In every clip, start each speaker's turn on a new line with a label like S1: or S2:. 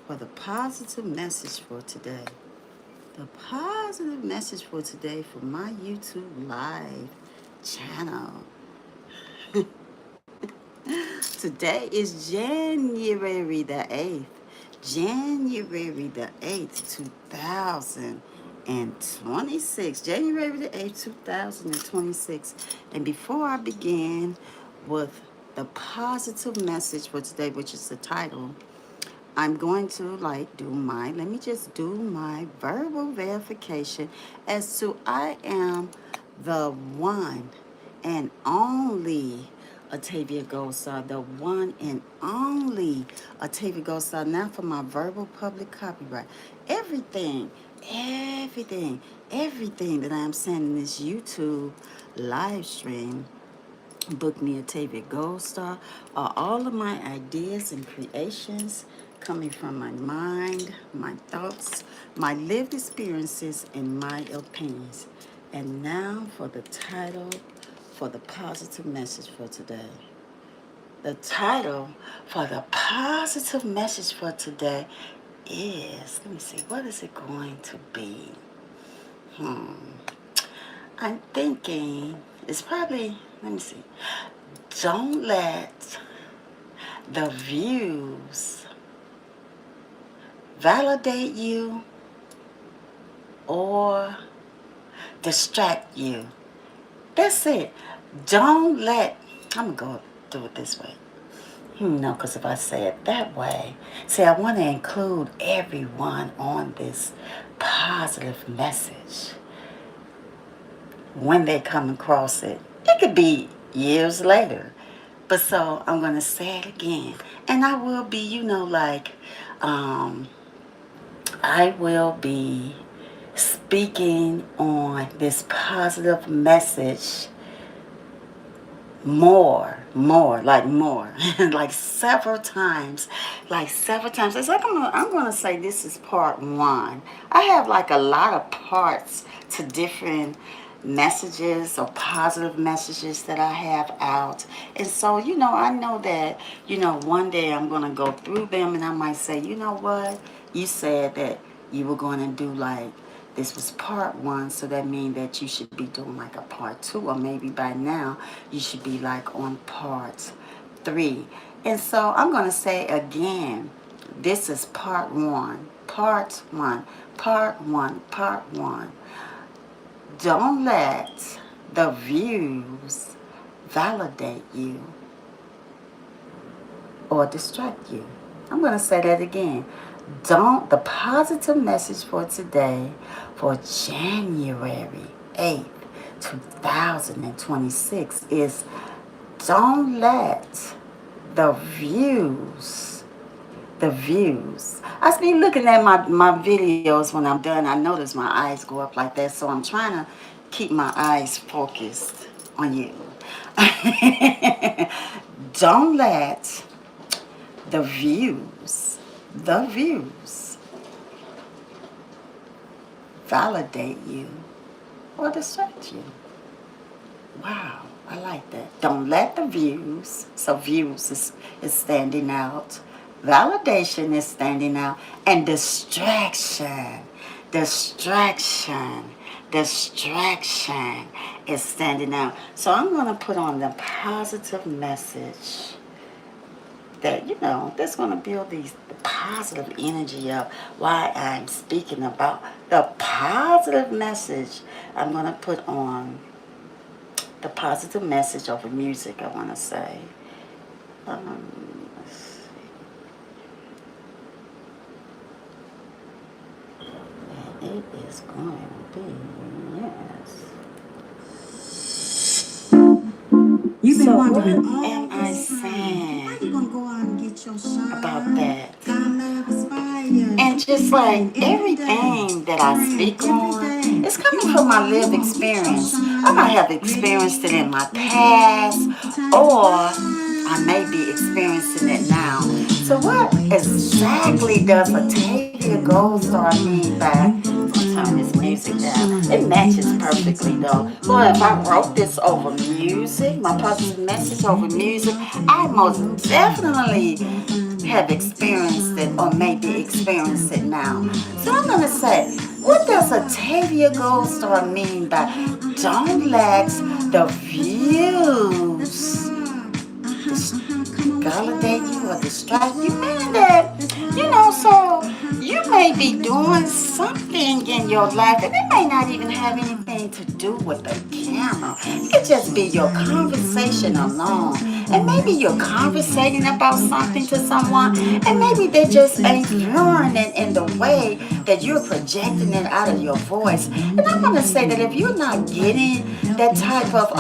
S1: for the positive message for today. The positive message for today for my YouTube live channel. Today is January the 8th. January the 8th, 2026. January the 8th, 2026. And before I begin with the positive message for today, which is the title, I'm going to let me just do my verbal verification as to I am the one and only Atavia Goldstar, the one and only Atavia Goldstar. Now for my verbal public copyright. Everything, everything, everything that I'm saying in this YouTube live stream, Book Me Atavia Goldstar, are all of my ideas and creations coming from my mind, my thoughts, my lived experiences, and my opinions. And now for the title for the positive message for today. The title for the positive message for today is, let me see, what is it going to be? I'm thinking it's probably, let me see, don't let the views validate you or distract you. That's it. Don't let, I'm going to do it this way. No, because if I say it that way, see, I want to include everyone on this positive message when they come across it. It could be years later. But so I'm going to say it again. And I will be, I will be speaking on this positive message more, like several times. It's like I'm gonna say this is part one. I have like a lot of parts to different messages or positive messages that I have out. And so, I know that, one day I'm gonna go through them and I might say, you know what? You said that you were gonna do like this was part one, so that means that you should be doing like a part two, or maybe by now you should be like on part three. And so I'm going to say again, this is part one, part one, part one, part one. Don't let the views validate you or distract you. I'm going to say that again. The positive message for today, for January 8th, 2026 is don't let the views, I be looking at my videos when I'm done. I notice my eyes go up like that, so I'm trying to keep my eyes focused on you. Don't let the views validate you or distract you. Wow, I like that. Don't let the views, so views is standing out, validation is standing out, and distraction is standing out. So I'm going to put on the positive message that, that's going to build the positive energy up while I'm speaking about the positive message. I'm going to put on the positive message over music, I want to say. Let's see. And it is going to be, yes. You've been wondering, what am I saying? How you gonna go out and get your shot about that? And just like everything that I speak on, it's coming from my lived experience. I might have experienced it in my past, or I may be experiencing it now. So what exactly does Atavia Goldstar mean by turn this music down? It matches perfectly though. Well, if I wrote this over music, my positive message over music, I most definitely have experienced it or maybe experienced it now. So I'm going to say, what does Octavia Gold Star mean by don't let the views validate you or distract you? Meaning that, so you may be doing something in your life and it may not even have anything to do with the camera. It could just be your conversation alone. And maybe you're conversating about something to someone and maybe they just ain't hearing it in the way that you're projecting it out of your voice. And I'm going to say that if you're not getting that type of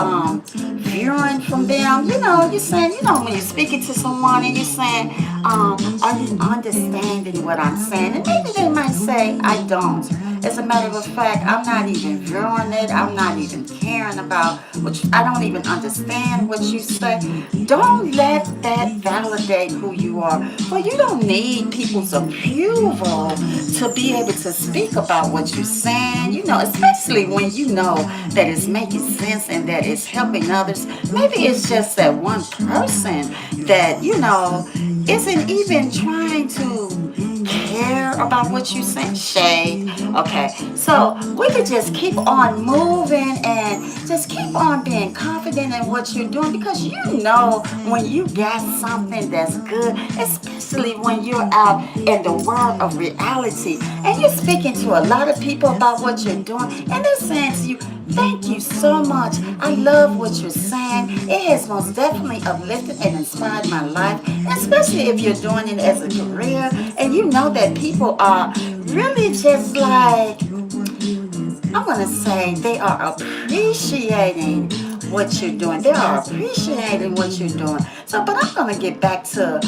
S1: viewing from them, you're saying, when you're speaking to someone and you're saying, are you understanding what I'm saying? And maybe they might say, I don't. As a matter of fact, I'm not even viewing it. I'm not even caring about I don't even understand what you say. Don't let that validate who you are. Well, you don't need people's approval to be able to speak about what you're saying, especially when you know that it's making sense and that it's helping others. Maybe it's just that one person that, isn't even trying to care about what you say. Shade. Okay. So we could just keep on moving and just keep on being confident in what you're doing because when you got something that's good, especially when you're out in the world of reality and you're speaking to a lot of people about what you're doing and they're saying to you, thank you so much. I love what you're saying. It has most definitely uplifted and inspired my life, and especially if you're doing it as a career and you know that people are really just like, I'm going to say they are appreciating what you're doing. They are appreciating what you're doing. So, but I'm going to get back to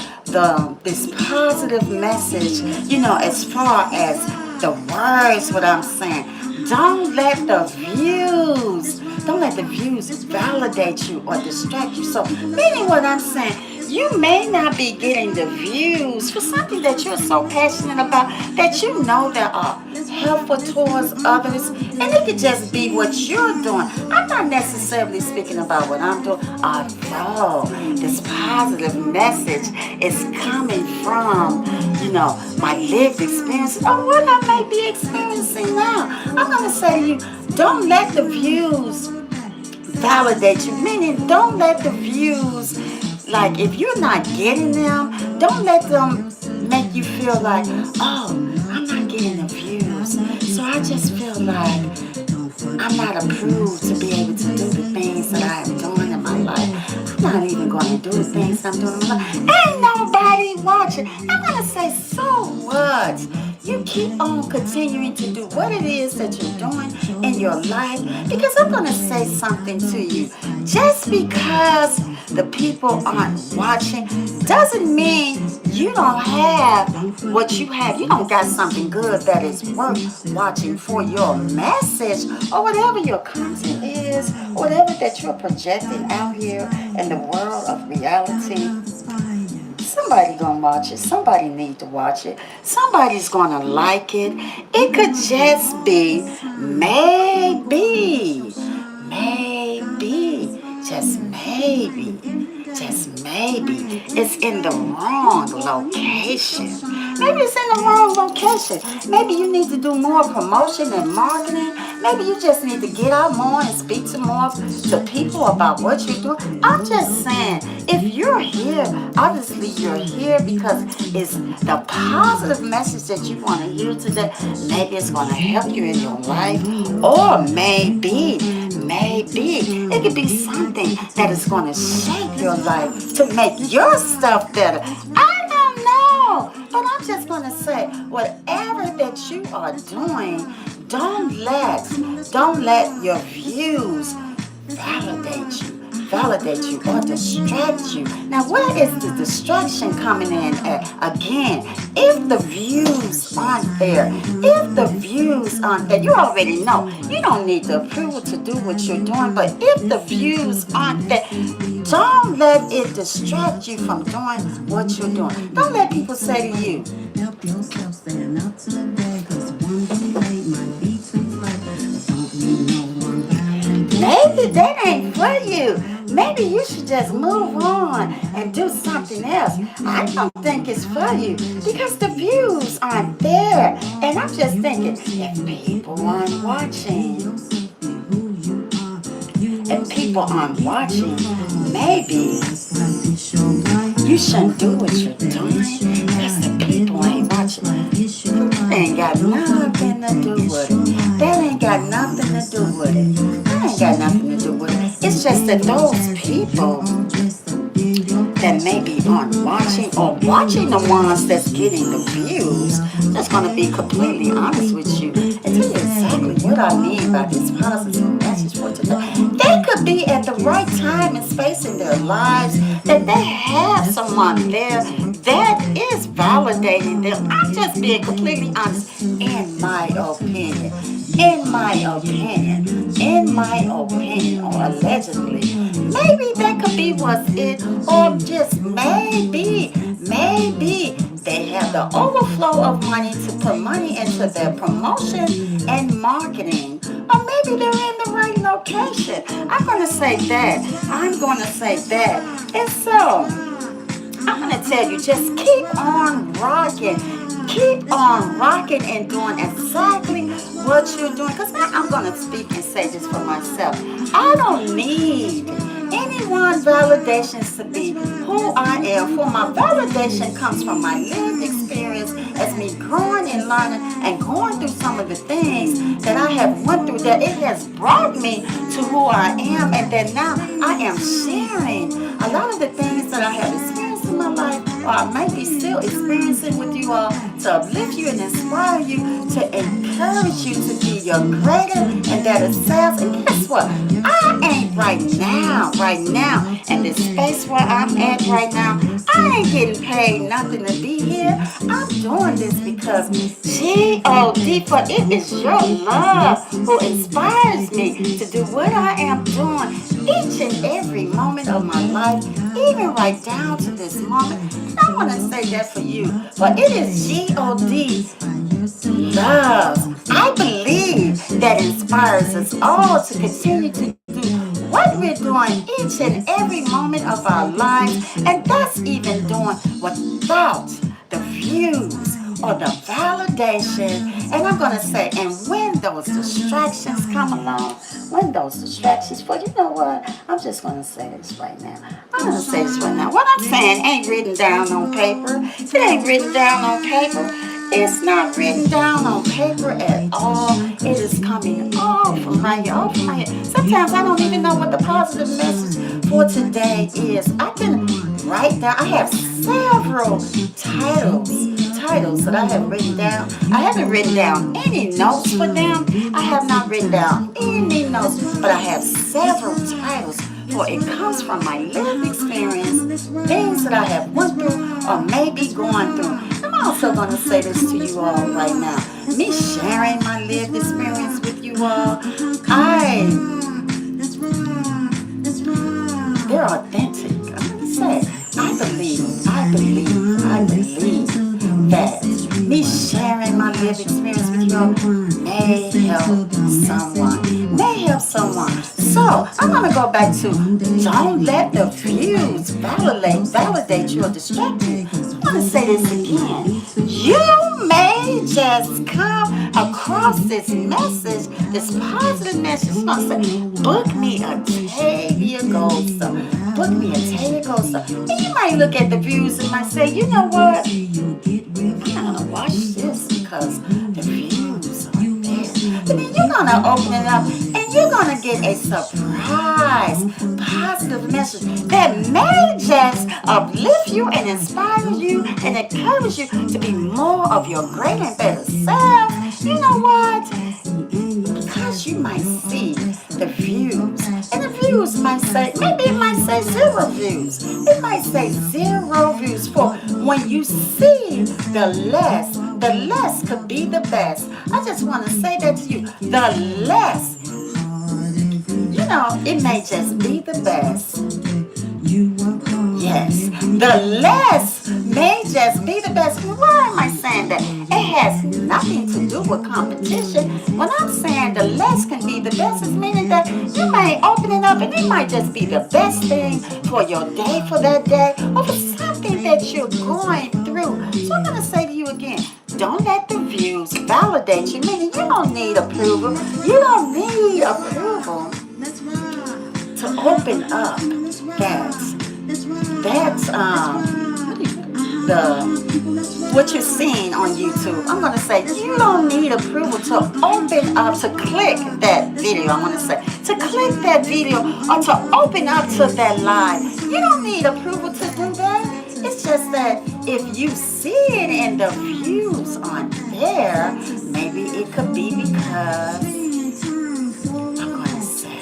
S1: this positive message, as far as the words, what I'm saying. Don't let the views validate you or distract you. So, meaning what I'm saying, you may not be getting the views for something that you're so passionate about that that are helpful towards others. And it could just be what you're doing. I'm not necessarily speaking about what I'm doing, although this positive message is coming from, my lived experience or what I may be experiencing now. I'm going to say to you, don't let the views validate you. Meaning, don't let the views, like if you're not getting them, don't let them make you feel like, oh, I'm not getting the views. So I just feel like I'm not approved to be able to do the things that I am doing in my life. I'm not even going to do the things I'm doing in my life. Ain't nobody watching. I'm going to say, so what? You keep on continuing to do what it is that you're doing in your life, because I'm going to say something to you. Just because the people aren't watching doesn't mean you don't have what you have. You don't got something good that is worth watching for your message or whatever your content is, whatever that you're projecting out here in the world of reality. Somebody gonna watch it. Somebody need to watch it. Somebody's gonna like it. It could just be just maybe it's in the wrong location. Maybe it's in the wrong location. Maybe you need to do more promotion and marketing. Maybe you just need to get out more and speak to more to people about what you're doing. I'm just saying, if you're here, obviously you're here because it's the positive message that you want to hear today. Maybe it's going to help you in your life, or maybe it could be something that is going to shape your life to make your stuff better. I don't know, but I'm just going to say, whatever that you are doing, don't let your views validate you or distract you. Now, where is the distraction coming in at? Again, if the views aren't there, you already know. You don't need the approval to do what you're doing, but if the views aren't there, don't let it distract you from doing what you're doing. Don't let people say to you, maybe that ain't for you. maybe you should just move on and do something else. I don't think it's for you because the views aren't there. And I'm just thinking, if people aren't watching, maybe you shouldn't do what you're doing because the people ain't watching. That ain't got nothing to do with it. That ain't got nothing to do with it. That ain't got nothing to do with it. It's just that those people that maybe aren't watching or watching the ones that's getting the views, that's going to be completely honest with you and tell you exactly what I mean by this positive message for today. They could be at the right time and space in their lives that they have someone there that is validating them. I'm just being completely honest in my opinion. In my opinion, or allegedly, maybe that could be what's it, or just maybe they have the overflow of money to put money into their promotion and marketing, or maybe they're in the right location. I'm going to say that. And so, I'm going to tell you, just keep on rocking. Keep on rocking and doing exactly what you're doing. Because I'm going to speak and say this for myself. I don't need anyone's validations to be who I am. For my validation comes from my lived experience as me growing and learning and going through some of the things that I have went through, that it has brought me to who I am, and that now I am sharing a lot of the things that I have experienced in my life, or I may be still experiencing with you all, to uplift you and inspire you, to encourage you to be your greater and better selves. And guess what? I ain't right now, in this space where I'm at right now, I ain't getting paid nothing to be here. I'm doing this because G-O-D, for it is your love who inspires me to do what I am doing each and every moment of my life, even right down to this moment. I want to say that for you, but it is G-O-D, love. I believe that inspires us all to continue to do what we're doing each and every moment of our lives, and that's even doing without the views or the validation. And I'm going to say, and when those distractions come along, you know what, I'm just going to say this right now. What I'm saying ain't written down on paper. It ain't written down on paper. It's not written down on paper at all. It is coming all from my head. Sometimes I don't even know what the positive message for today is. I can write down. I have several titles that I have written down. I haven't written down any notes for them. I have not written down any notes, but I have several titles. For it comes from my lived experience, things that I have went through or may be going through. I'm also going to say this to you all right now. Me sharing my lived experience with you all, they're authentic. I'm going to say, I believe that me sharing my lived experience with you all may help someone. So, I'm going to go back to, don't let the views validate you or distract you. I'm going to say this again. You may just come across this message, this positive message. It's going to say, book me a Tavia Gold Star. And you might look at the views and might say, you know what? I'm going to watch this because the views are there. But then you're going to open it up and you're going to get a surprise positive message that may just uplift you and inspire you and encourage you to be more of your greater and better self. You know what? Because you might see the views, and the views might say, maybe it might say 0 views. It might say 0 views. For when you see the less could be the best. I just want to say that to you. The less, it may just be the best. Yes, the less may just be the best. Why am I saying that? It has nothing to do with competition. When I'm saying the less can be the best, is meaning that you may open it up and it might just be the best thing for your day, for that day, or for something that you're going through. So I'm going to say to you again, don't let the views validate you, meaning you don't need approval. You don't need approval to open up that's the what you're seeing on YouTube. I'm gonna say you don't need approval to open up, to click that video. I want to say to click that video or to open up to that live. You don't need approval to do that. It's just that if you see it in the views on there, maybe it could be because I'm gonna say,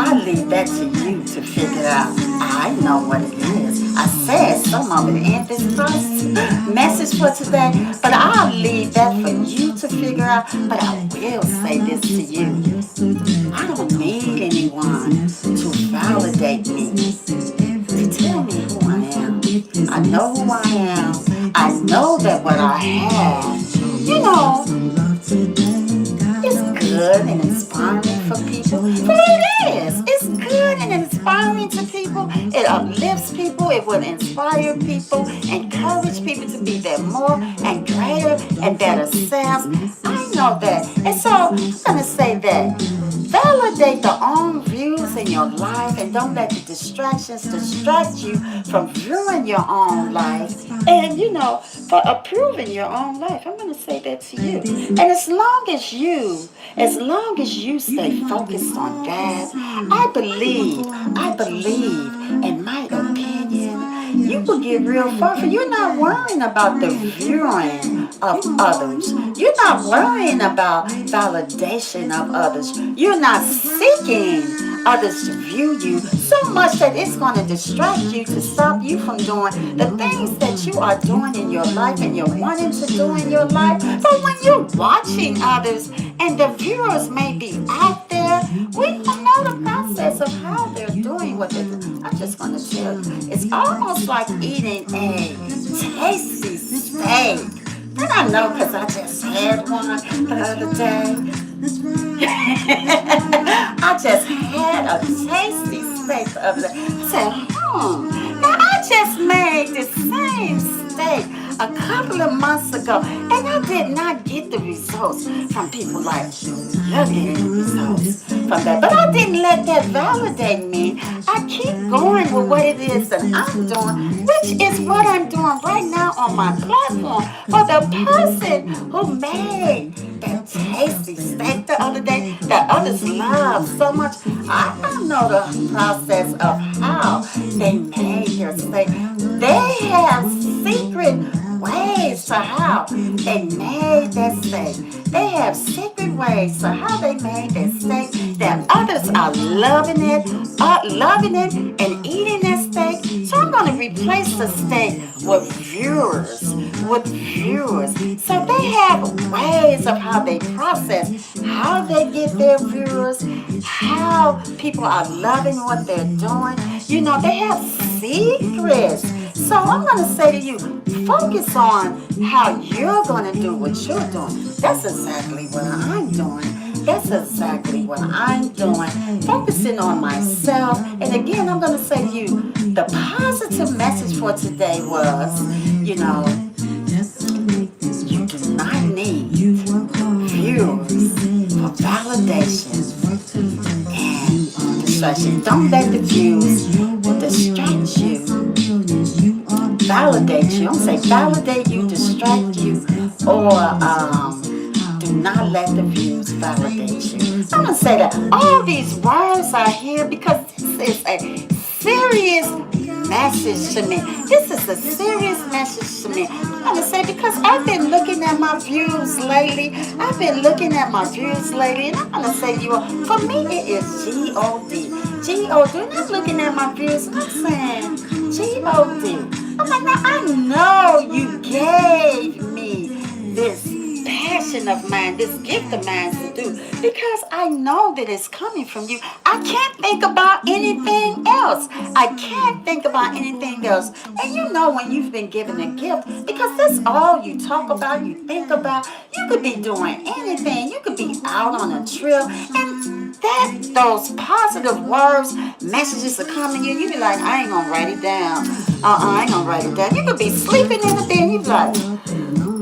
S1: I leave that to you to figure out. I know what it is. I said some of it in this first message for today, but I'll leave that for you to figure out. But I will say this to you. I don't need anyone to validate me, to tell me who I am. I know who I am. I know that what I have, it's good and inspiring for people. But it is. It's good and inspiring to people. It uplifts people. It will inspire people, encourage people to be their more and greater and better selves. I know that. And so I'm going to say that. Validate the own views in your life and don't let the distractions distract you from viewing your own life and, for approving your own life. I'm going to say that to you. And as long as you stay focused on that, I believe, in my opinion, you will get real far. For you're not worrying about the viewing of others. You're not worrying about validation of others. You're not seeking others to view you so much that it's going to distract you, to stop you from doing the things that you are doing in your life and you're wanting to do in your life. But when you're watching others and the viewers may be out there, we don't know the process of how they're doing what they're doing. I'm just going to tell you, it's almost like eating a tasty steak. And I know because I just had one the other day. I just had a tasty steak the other day. I said, now I just made the same steak a couple of months ago, and I did not get the results from people like, you're getting the results from that. But I didn't let that validate me. I keep going with what it is that I'm doing, which is what I'm doing right now on my platform. For the person who made that tasty steak the other day that others love so much, I don't know the process of how they made their steak. They have secret ways to how they made that steak. They have secret ways to how they made that steak that others are loving it and eating that steak. So I'm going to replace the steak with viewers. So they have ways of how they process, how they get their viewers, how people are loving what they're doing. They have secrets. So I'm going to say to you, focus on how you're going to do what you're doing. That's exactly what I'm doing. Focusing on myself. And again, I'm going to say to you, the positive message for today was, you do not need views for validation and distraction. Don't let the views distract you, validate you. Don't say validate you, distract you, or do not let the views validate you. I'm going to say that all these words are here because this is a serious message to me. This is a serious message to me. I'm going to say because I've been looking at my views lately. And I'm going to say to you, for me it is G-O-D. G-O-D. And I'm looking at my views and I'm saying G-O-D. I'm like, now I know you gave me this passion passion of mine, this gift of mine to do, because I know that it's coming from you. I can't think about anything else. I can't think about anything else. And you know when you've been given a gift, because that's all you talk about, you think about. You could be doing anything. You could be out on a trip, and those positive words, messages are coming to you. You be like, I ain't gonna write it down. I ain't gonna write it down. You could be sleeping in the bed, and you be like,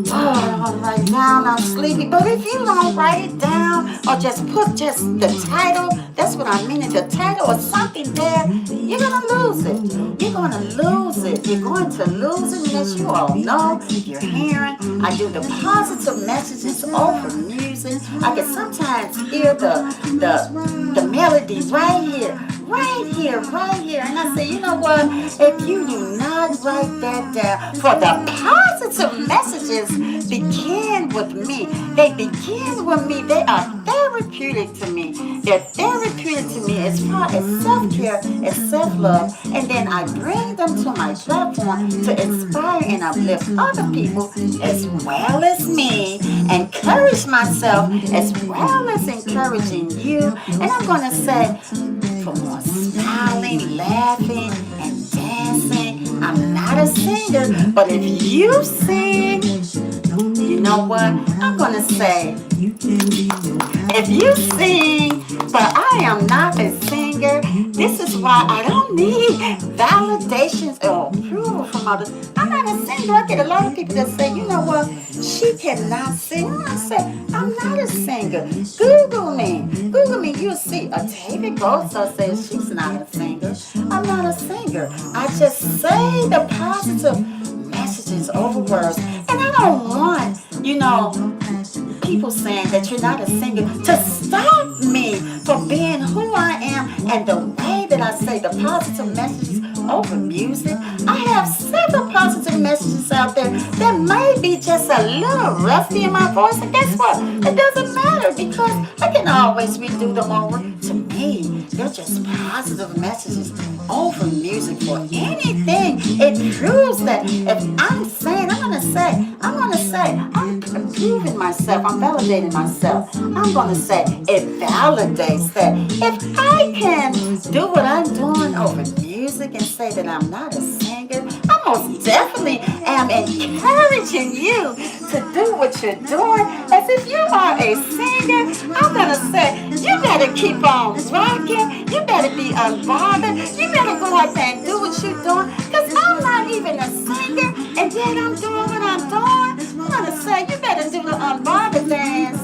S1: oh, I don't want to write it down. I'm sleepy. But if you don't write it down or just put just the title, that's what I mean, the title or something there, you're going to lose it. You're going to lose it. You're going to lose it. And as you all know, you're hearing, I do the positive messages over music. I can sometimes hear the melody right here. Right here, right here. And I say, you know what? If you do not write that down, for the positive messages begin with me. They begin with me. They are therapeutic to me. They're therapeutic to me as far as self-care, as self-love. And then I bring them to my platform to inspire and uplift other people as well as me. Encourage myself as well as encouraging you. And I'm going to say, for more smiling, laughing, and dancing. I'm not a singer, but if you sing, you know what? I'm going to say, if you sing, but I am not a singer, this is why I don't need validations or approval from others. I'm not a singer. I get a lot of people that say, you know what? She cannot sing. I say, I'm not a singer. Google me. Google me. You'll see. David Goldstein says she's not a singer. I'm not a singer. I just say the positive messages over words. And I don't want, people saying that you're not a singer to stop me from being who I am and the way that I say the positive messages over music. I have several positive messages out there that may be just a little rusty in my voice. And guess what? It doesn't matter because I can always redo them over. To me, they're just positive messages over music for anything. It proves that if I'm saying, I'm going to say, I'm improving myself. I'm validating myself. I'm going to say it validates that if I can do what I'm doing over music and say that I'm not a singer, I most definitely am encouraging you to do what you're doing as if you are a singer. I'm going to say, you better keep on rocking. You better be unbothered. You better go out there and do what you're doing because I'm not even a singer and yet I'm doing what I'm doing. I'm going to say, you better do the unbothered dance.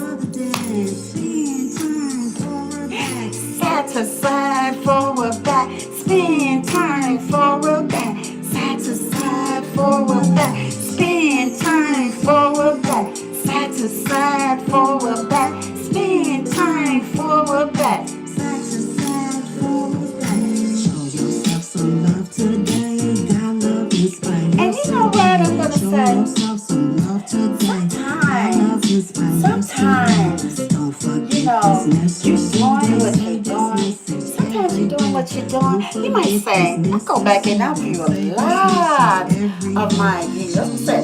S1: Side to side, forward, back, spin, turn, forward, back. Side to side, forward, back, spin, turn, forward, back. Side to side, forward, back, spin, turn, forward, back. Side to side, forward, back. Show yourself some love today. God love is fine. And you know what I'm gonna say? Sometimes, you're doing what you're doing. Sometimes you're doing what you're doing. You might say, I go back and I view a lot of my videos. Say,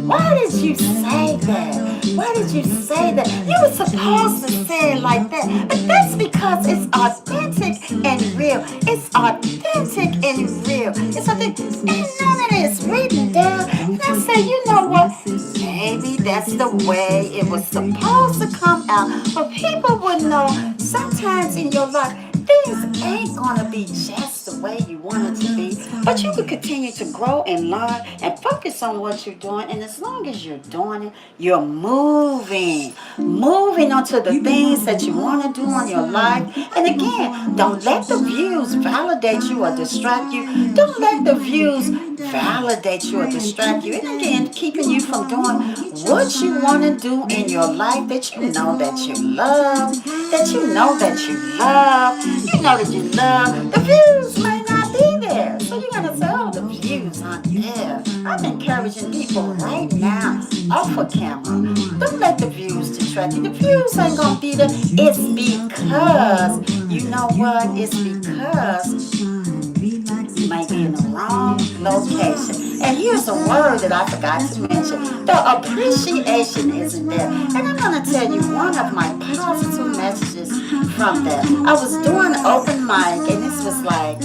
S1: why did you say that? Why did you say that? You were supposed to say it like that. But that's because it's authentic and real. It's authentic and real. It's authentic. And none of this written down. And I say, you know what? Maybe that's the way it was supposed to come out. But people would know sometimes in your life, things ain't gonna be just the way you want it to be. But you can continue to grow and learn and focus on what you're doing. And as long as you're doing it, you're moving on to the things that you want to do in your life. And again, don't let the views validate you or distract you. Don't let the views validate you or distract you. And again, keeping you from doing what you want to do in your life that you know that you love, that you know that you love. You know that you love. The views may not be there. So you're going to say, oh, the views aren't there. I'm encouraging people right now off of camera. Don't let the views distract you. The views ain't going to be there. It's because, you know what? It's because you might be in a wrong location. And here's a word that I forgot to mention. The appreciation isn't there. And I'm going to tell you one of my positive messages from that. I was doing open mic, and this was like,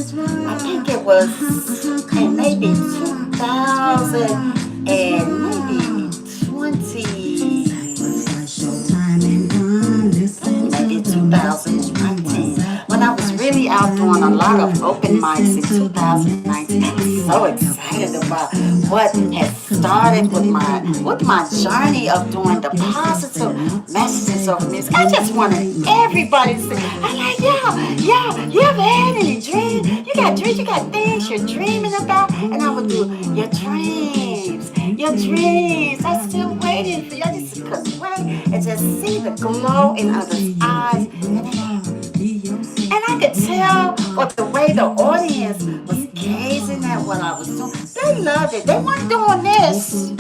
S1: I think it was in maybe 2000 and maybe 2019, when I was really out doing a lot of open mics in 2019. I was so excited about what had started with my journey of doing the positive messages of music. I just wanted everybody to say, I'm like, yo, you ever had any dreams? You got dreams, you got things you're dreaming about? And I would do your dreams. Your dreams. I'm still waiting for you. I just could wait and just see the glow in others' eyes. And I could tell what the way the audience was gazing at what I was doing. They loved it. They weren't doing this.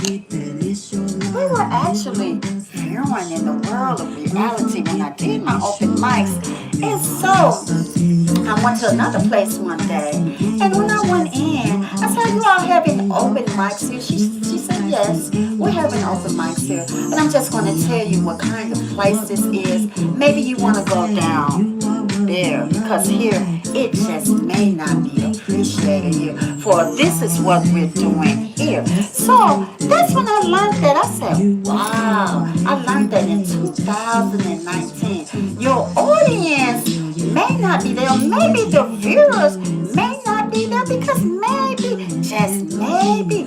S1: We were actually viewing in the world of reality when I did my open mics. And so I went to another place one day, and when I went in, I said, you all having open mics here? She said, yes, we're having open mics here. And I'm just going to tell you what kind of place this is. Maybe you want to go down there, because here it just may not be appreciated here, for this is what we're doing here. So that's when I learned that. I said, wow, I learned that in 2019. Your audience may not be there. Maybe the viewers may not be there because maybe, just maybe,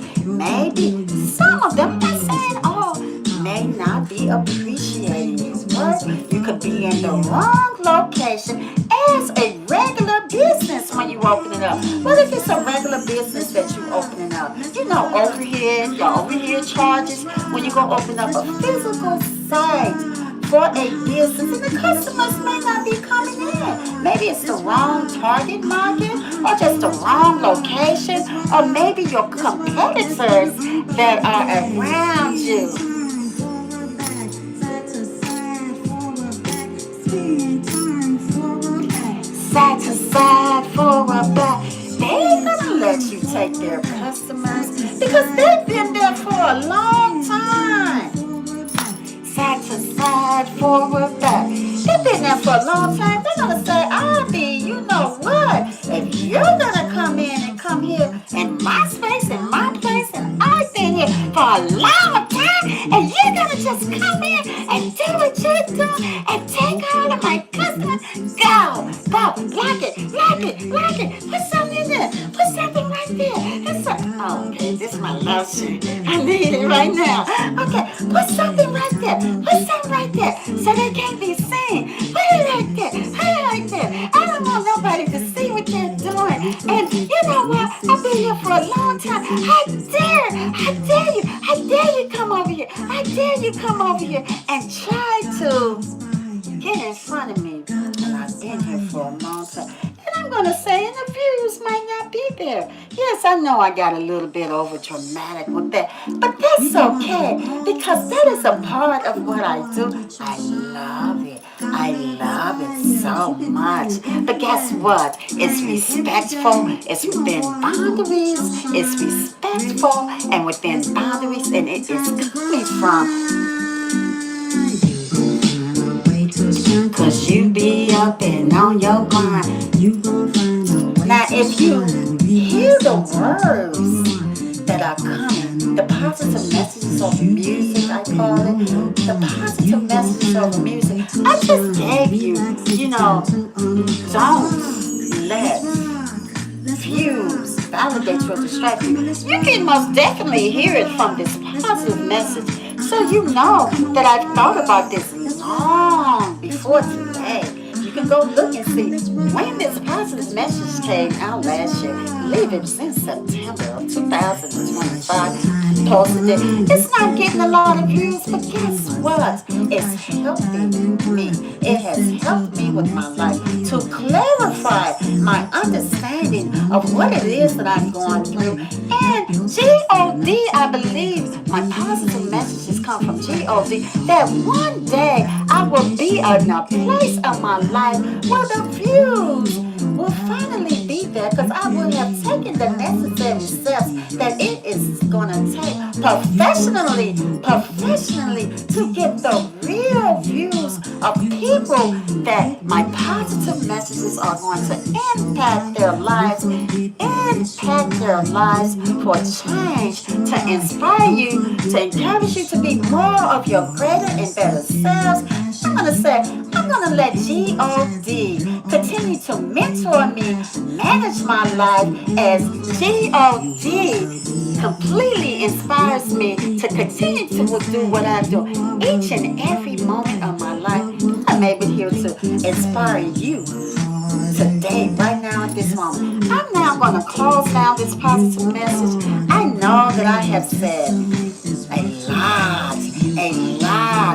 S1: some of them, I'm not saying all, may not be appreciating your work. You could be in the wrong location as a regular business when you open it up. Well, if it's a regular business that you opening up, you know, your overhead charges when you go open up a physical site for a business, and the customers may not be coming in. Maybe it's the wrong target market, or just the wrong location, or maybe your competitors that are around you. Side to side, forward, back. They ain't gonna let you take their customers because they've been there for a long time. Side to side, forward, back. They've been there for a long time. They're gonna say, Ivy, you know what? If you're gonna come in and come here in my space, in my place, and I've been here for a long time, and you're gonna just come in and do what you're doing and take all of my customers, go, lock it. Put something in there. Put something right there. Oh, okay, this is my lotion. I need it right now. Okay, put something right there. So they can't be seen. Put it right there. I don't want nobody to see what they're doing. And you know what? I've been here for a long time. I dare you come over here. I dare you come over here and try to get in front of me. And I've been here for a long time. And I'm going to say, and the views might not be there. Yes, I know I got a little bit over dramatic with that. But that's okay, because that is a part of what I do. I love it. I love it so much. But guess what? It's respectful. It's within boundaries. It's respectful and within boundaries. And it is coming from, cause you be up and on your grind. Now if you hear the words that are coming, the positive messages of music, I call it, the positive messages of music, I just gave you, don't let views validate your distraction. You can most definitely hear it from this positive message. So you know that I've thought about this long before today. You can go look and see when this positive message came out last year. I believe it was in September of 2025. Posted it. It's not getting a lot of views, but guess what? It's helping me. It has helped me with my life to clarify my understanding of what it is that I'm going through. And G-O-D, I believe my positive messages come from G-O-D, that one day I will be in a place of my life where the views will finally be there, because I will have taken the necessary to take professionally to get the real views of people that my positive messages are going to impact their lives for change, to inspire you, to encourage you to be more of your greater and better selves. I'm going to let G-O-D continue to mentor me, manage my life as G-O-D completely inspires me to continue to do what I do each and every moment of my life. I'm able here to inspire you today, right now, at this moment. I'm now going to close down this positive message. I know that I have said a lot,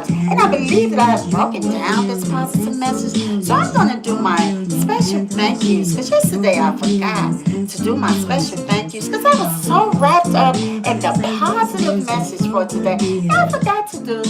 S1: and I believe that I have broken down this positive message. So I'm going to do my special thank yous, because yesterday I forgot to do my special thank yous because I was so wrapped up in the positive message for today. I forgot to do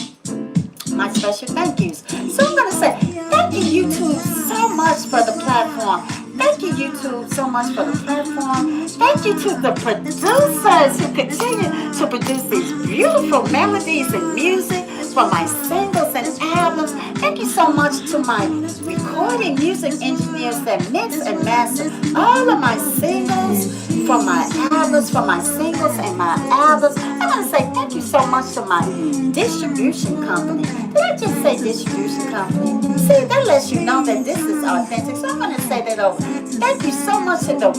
S1: my special thank yous. So I'm going to say thank you, YouTube, so much for the platform. Thank you, YouTube, so much for the platform. Thank you to the producers who continue to produce these beautiful melodies and music for my singles and albums. Thank you so much to my recording music engineers that mix and master all of my singles for my albums, for my singles and my albums. I want to say thank you so much to my distribution company. Did I just say distribution company? See, that lets you know that this is authentic. So I'm going to say that over. Thank you so much to the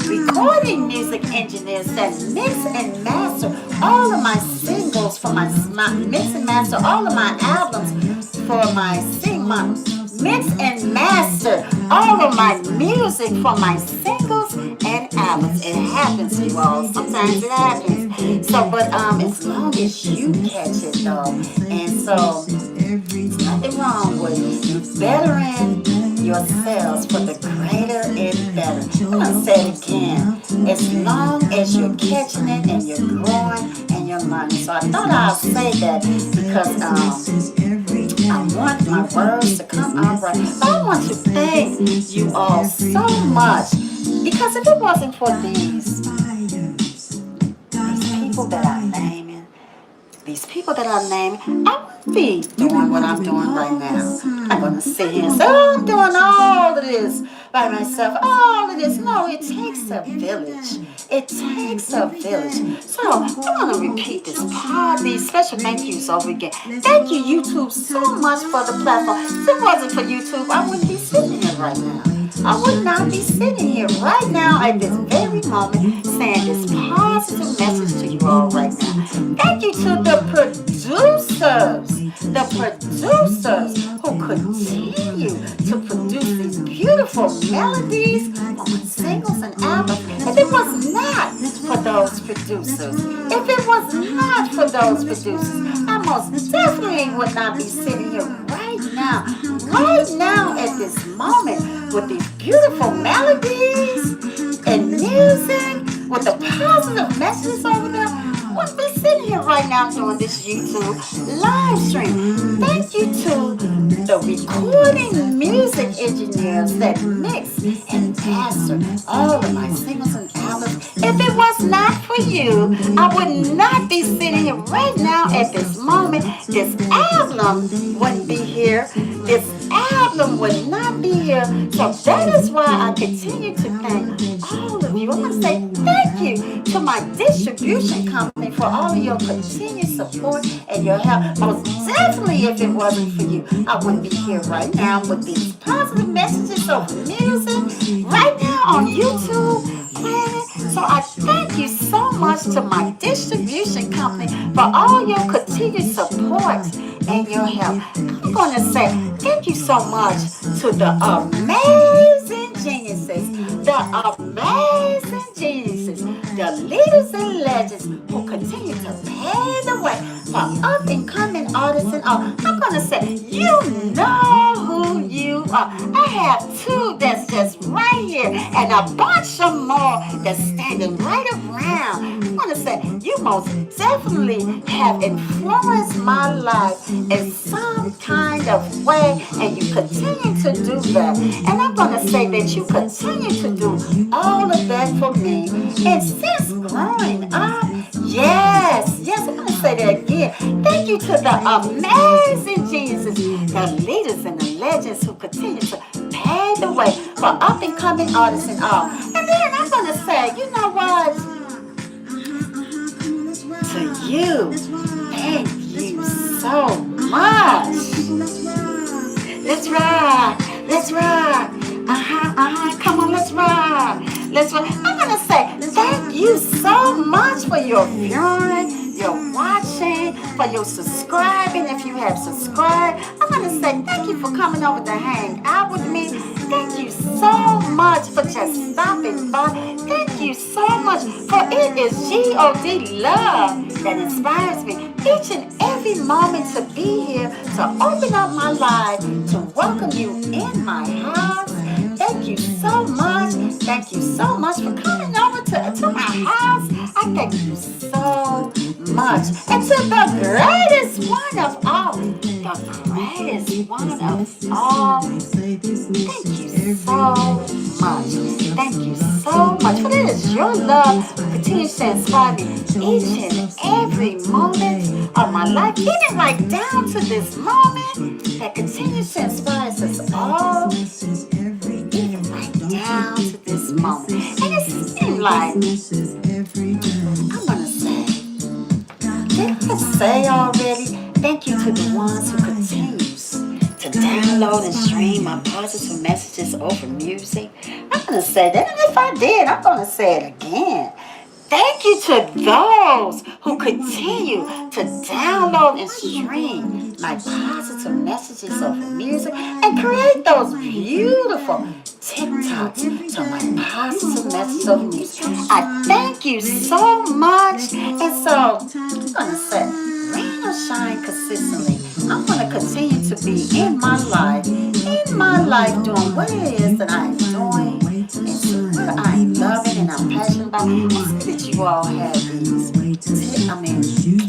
S1: recording music engineers that mix and master all of my singles for my mix and master all of my albums for my mix and master all of my music for my singles and albums. It happens, you all. Sometimes it happens. So, but as long as you catch it though, and so there's nothing wrong with bettering yourselves for the greater and better. I'm going to say it again. As long as you're catching it and you're growing and you're learning. So I thought I'll say that because I want my words to come out right. So I want to thank you all so much, because if it wasn't for these people that I'm naming, I wouldn't be doing what I'm doing right now. I'm going to sit here and say, oh, I'm doing all of this by myself. All of this. No, it takes a village. It takes a village. So I'm going to repeat these special thank yous over again. Thank you, YouTube, so much for the platform. If it wasn't for YouTube, I wouldn't be sitting here right now. I would not be sitting here right now at this very moment saying this positive message to you all right now. Thank you to the producers who continue to produce these beautiful melodies on my singles and albums. If it was not for those producers, I most definitely would not be sitting here right now at this moment with these beautiful melodies and music with the positive messages over there. Wouldn't be sitting here right now doing this YouTube live stream. Thank you to the recording music engineers that mix and master all of my singles and albums. If it was not for you, I would not be sitting here right now at this moment. This album wouldn't be here. This album would not be here. So that is why I continue to thank all of you. I want to say thank you to my distribution company for all of your continued support and your help. Most definitely, if it wasn't for you, I wouldn't be here right now with these positive messages over music right now on YouTube planet. So I thank you so much to my distribution company for all your continued support and your help. I'm going to say thank you so much to the amazing geniuses, the leaders and legends who continue to pave the way for up and coming artists and all. I'm going to say, you know who you are. I have two that's just right here and a bunch of more all that's standing right around. I want to say you most definitely have influenced my life in some kind of way, and you continue to do that. And I'm going to say that you continue to do all of that for me. And since growing up, yes, I'm going to say that again. Thank you to the amazing Jesus, the leaders and the legends who continue to pave the way for up and coming artists and all. And then I'm going to say, you know what? To you, thank you so much. Let's rock. Let's rock. Come on, let's rock. Let's rock. I'm going to say thank you so much for your viewing, your watching, for your subscribing if you have subscribed. I'm going to say thank you for coming over to hang out with me. Thank you so much for just stopping by. Thank you so much, for it is G-O-D love that inspires me each and every moment to be here, to open up my life, to welcome you in my house. Thank you so much. Thank you so much for coming over to my house. I thank you so much. And to the greatest one of all, the greatest one of all, thank you so much. Thank you so much. For it is your love continues to inspire me each and every moment of my life, even right down to this moment, that continues to inspire us all, even right down to this moment. And it seems like, I'm going to say, did I say already, thank you to the ones who continues to download and stream my positive messages over music. I'm going to say that, and if I did, I'm going to say it again. Thank you to those who continue to download and stream my positive messages over music and create those beautiful TikToks to my positive messages over music. I thank you so much. And so, I'm going to say, rain or shine consistently, I'm going to continue to be in my life doing what it is that I'm doing, and what I'm loving and I'm passionate about. I see that you all have these.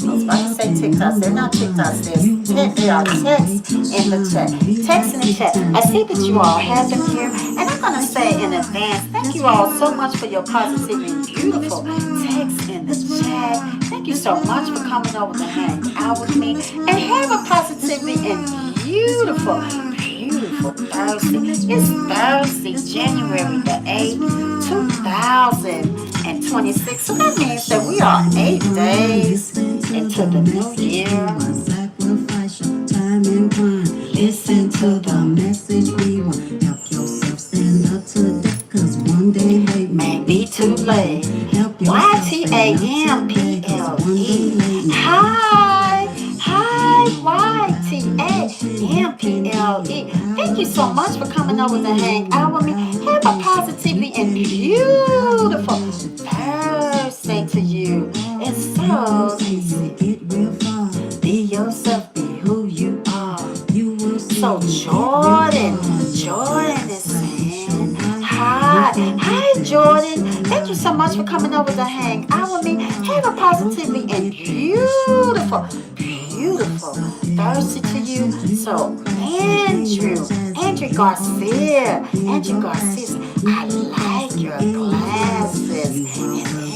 S1: I was about to say TikToks. They're not TikToks. They are texts in the chat. Text in the chat. I see that you all have them here. And I'm going to say in advance, thank you all so much for your positive and beautiful text in the chat. Thank you so much for coming over to hang out with me. And have a positively and beautiful Thursday. It's Thursday, January the 8th, 2026. So that means that we are 8 days into the new year. Listen to the message we want. Help yourself stand up to that, cause one day they may be too late. YTAMPLE. Hi, YTAMPLE. Thank you so much for coming over to hang out with me. Have a positively and beautiful Thursday to you. And so, get real far. Be yourself, be who you are. You will see. So Jordan is saying hi, Jordan. Thank you so much for coming over to hang out with me. Have a positively and beautiful Thursday to you. So Andrew Garcia, I like your glasses.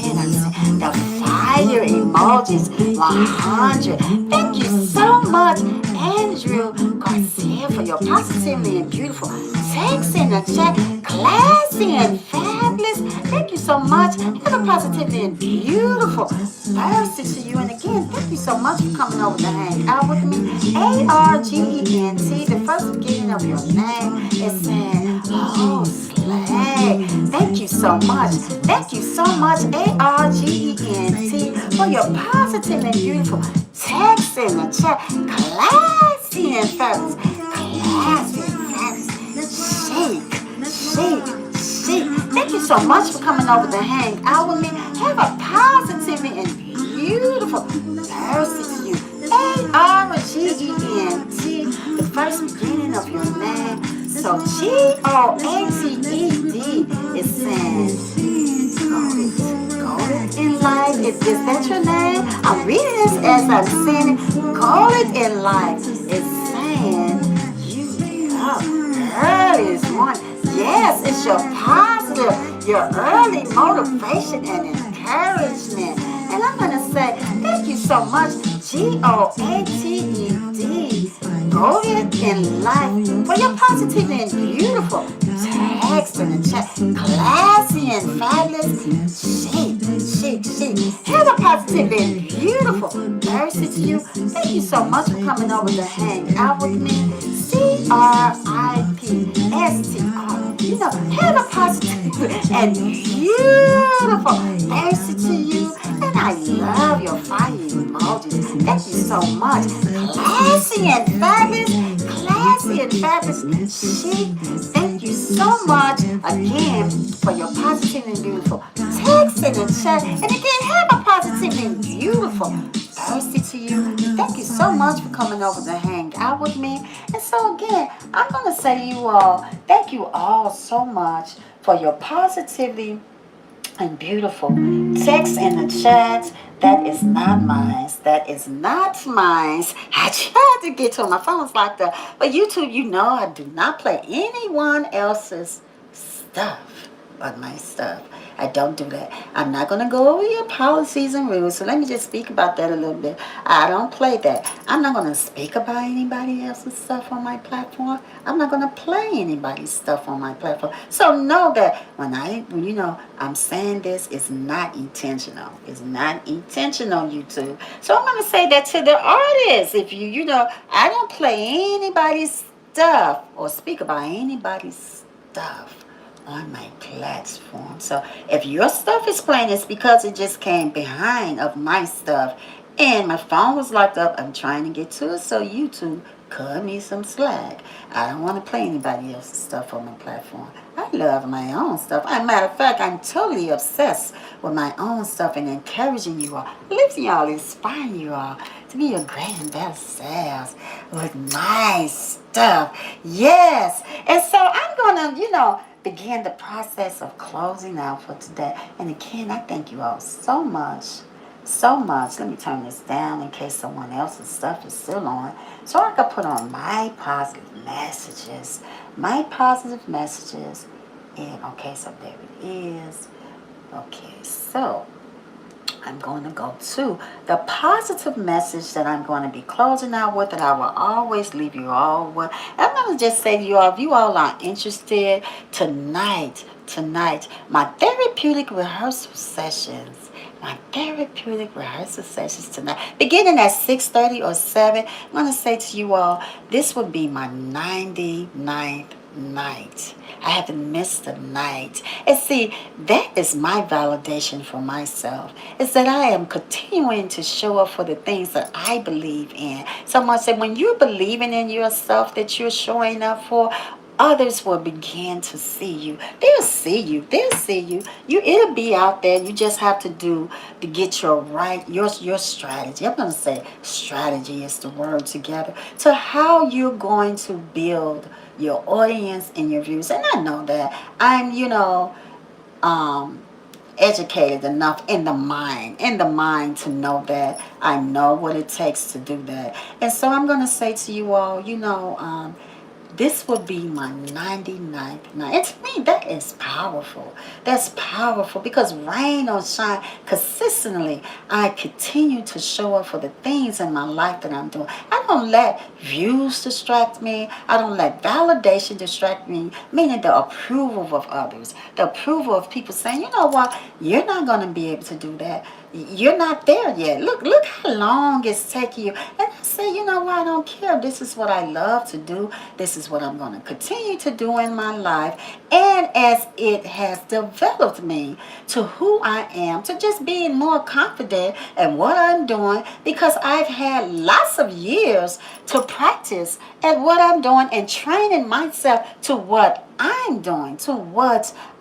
S1: And then the fire emojis, 100. Thank you so much, Andrew Garcia, for your positively and beautiful text in the chat. Classy and fabulous. Thank you so much. Have a positively and beautiful Thursday to you. And again, thank you so much for coming over to hang out with me. ARGENT, the first beginning of your name is saying, oh, slay. Thank you so much. Thank you so much, ARGENT, for your positive and beautiful text in the chat. Classy and fabulous. Classy and fabulous. Chic. Thank you so much for coming over to hang out with me. Have a positive and beautiful Thursday to you. ARGENT, the first beginning of your name. So GOATED is saying, Golden in life. Is that your name? I'm reading this as I'm saying it. Golden in life is saying you get up early this morning. Yes, it's your positive, your early motivation and encouragement. And I'm going to say thank you so much, GOATED, Golden in life, for your positive and beautiful text in the chat. Classy and fabulous. Chic. Here's a positive and beautiful mercy to you. Thank you so much for coming over to hang out with me. CRIPSTR. You know, here's a positive and beautiful mercy to you. And I love your fire emojis. Thank you so much. Classy and fabulous. Chic. Thank you so much again for your positive and beautiful text in the chat. And again, have a positive and beautiful Thursday to you. Thank you so much for coming over to hang out with me. And so again, I'm going to say to you all, thank you all so much for your positivity and beautiful text in the chat. That is not mine. That is not mine. I tried to get to my phone's locked up. But YouTube, you know I do not play anyone else's stuff but my stuff. I don't do that. I'm not going to go over your policies and rules. So let me just speak about that a little bit. I don't play that. I'm not going to speak about anybody else's stuff on my platform. I'm not going to play anybody's stuff on my platform. So know that when I'm saying this, it's not intentional. It's not intentional, YouTube. So I'm going to say that to the artists. If I don't play anybody's stuff or speak about anybody's stuff on my platform. So if your stuff is playing, it's because it just came behind of my stuff and my phone was locked up. I'm trying to get to it, so YouTube, cut me some slack. I don't want to play anybody else's stuff on my platform. I love my own stuff. As a matter of fact, I'm totally obsessed with my own stuff and encouraging you all, lifting you all, inspiring you all to be your great and best selves with my stuff. Yes. And so I'm going to, begin the process of closing out for today. And again, I thank you all so much. So much. Let me turn this down in case someone else's stuff is still on. So I can put on my positive messages. My positive messages. And okay, so there it is. Okay, so I'm going to go to the positive message that I'm going to be closing out with, that I will always leave you all with. I'm going to just say to you all, if you all are interested, tonight, my therapeutic rehearsal sessions. Tonight, beginning at 6:30 or 7. I'm going to say to you all, this will be my 99th night. I haven't missed a night. And see, that is my validation for myself. Is that I am continuing to show up for the things that I believe in. Someone said, when you're believing in yourself that you're showing up for, others will begin to see you. They'll see you. It'll be out there. You just have to get your strategy. I'm going to say strategy is the word together to how you're going to build your audience and your views. And I know that I'm, educated enough in the mind to know that I know what it takes to do that. And so I'm going to say to you all, this will be my 99th night. And to me, that is powerful. That's powerful because rain or shine, consistently, I continue to show up for the things in my life that I'm doing. I don't let views distract me. I don't let validation distract me, meaning the approval of others, the approval of people saying, you know what, you're not going to be able to do that. You're not there yet. Look how long it's taking you. And I say, you know what, I don't care. This is what I love to do. This is what I'm going to continue to do in my life. And as it has developed me to who I am, to just being more confident in what I'm doing, because I've had lots of years to practice at what I'm doing and training myself to what I'm doing.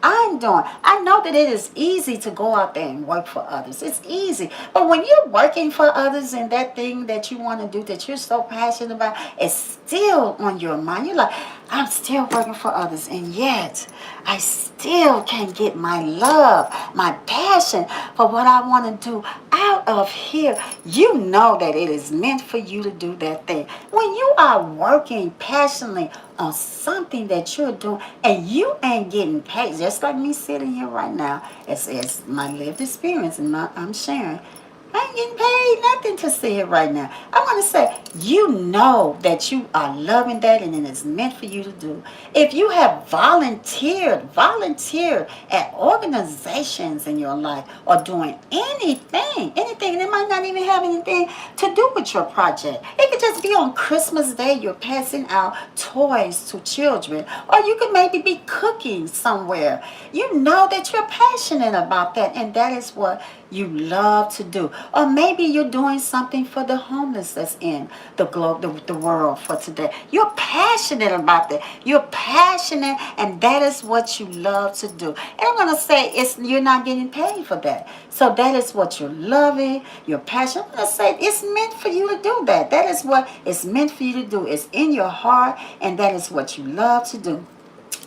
S1: I know that it is easy to go out there and work for others. It's easy. But when you're working for others and that thing that you want to do, that you're so passionate about, is still on your mind. You're like, I'm still working for others, and yet I still can't get my love, my passion for what I want to do out of here. You know that it is meant for you to do that thing. When you are working passionately on something that you're doing and you ain't getting paid, just like me sitting here right now, it's my lived experience and I'm sharing. I ain't getting paid nothing to see it right now. I want to say, you know that you are loving that and it is meant for you to do. If you have volunteered at organizations in your life or doing anything, and it might not even have anything to do with your project. It could just be on Christmas Day, you're passing out toys to children, or you could maybe be cooking somewhere. You know that you're passionate about that, and that is what you love to do. Or maybe you're doing something for the homeless that's in the globe, the world for today. You're passionate about that. You're passionate, and that is what you love to do. And I'm going to say you're not getting paid for that. So that is what you're loving, you're passionate. I'm going to say it's meant for you to do that. That is what it's meant for you to do. It's in your heart, and that is what you love to do.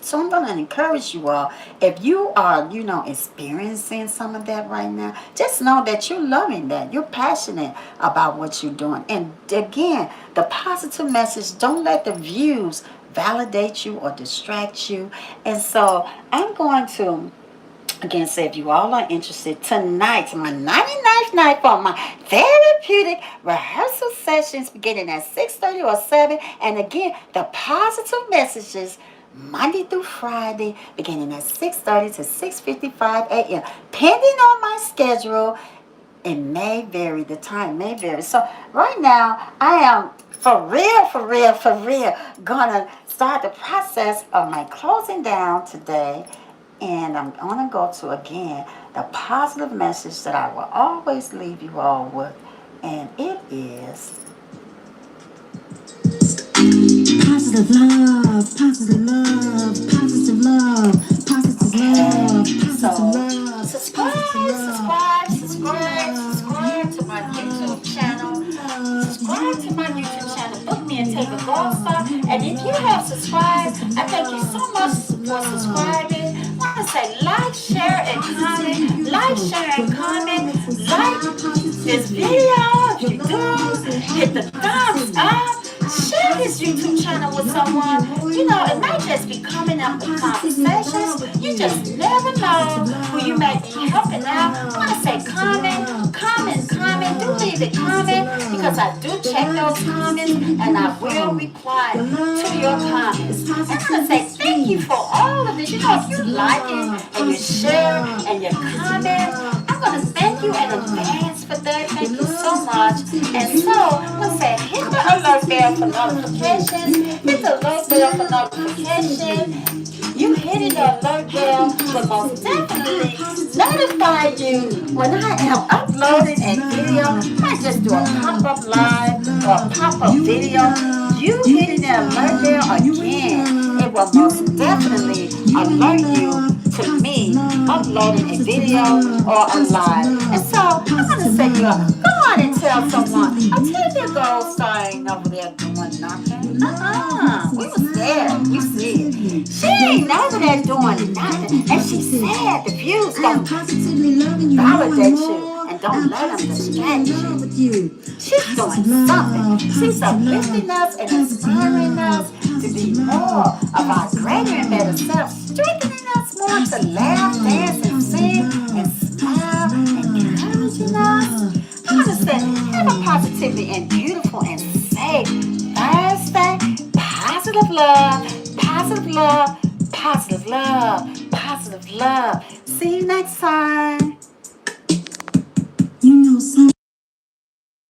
S1: So I'm going to encourage you all, if you are, experiencing some of that right now, just know that you're loving that. You're passionate about what you're doing. And again, the positive message, don't let the views validate you or distract you. And so I'm going to, again, say if you all are interested, tonight, my 99th night for my therapeutic rehearsal sessions beginning at 6:30 or 7. And again, the positive messages Monday through Friday, beginning at 6:30 to 6:55 a.m. Pending on my schedule, it may vary. The time may vary. So right now, I am for real, gonna start the process of my closing down today, and I'm gonna go to again the positive message that I will always leave you all with, and it is. Positive love, positive love, positive love, positive love, positive love. Subscribe to my YouTube channel. Subscribe to my YouTube channel. Book me and take a gold star. And if you have subscribed, I thank you so much for subscribing. I want to say like, share, and comment. Like, share, and comment. Like this video if you do. Hit the thumbs up. Share this YouTube channel with someone. It might just be coming up with conversations. You just never know who you may be helping out. I want to say comment. Do leave a comment because I do check those comments and I will reply to your comments. And I want to say thank you for all of this. If you like it and you share and you comment, I'm going to thank you in advance for that. Thank you so much. And so, let's say hit the alert bell for notifications. Hit the alert bell for notification. You hitting the alert bell will most definitely notify you when I am uploading a video. I might just do a pop-up live or a pop-up video. You hitting the alert bell again, it will most definitely alert you to me uploading a video or a live. And so I'm going to say, go on and tell someone, I tell your gold star ain't over there doing nothing. We was there. You see it. She ain't over there doing nothing. And she said the views don't validate you and don't let them distract you. She's doing something. She's uplifting us and inspiring us to be more of our greater and better self, strengthening us more to laugh, dance, and sing, and smile, and encouraging us. I want to say, have a positively and beautiful and safe Thursday. Positive love, positive love, positive love, positive love. See you next time.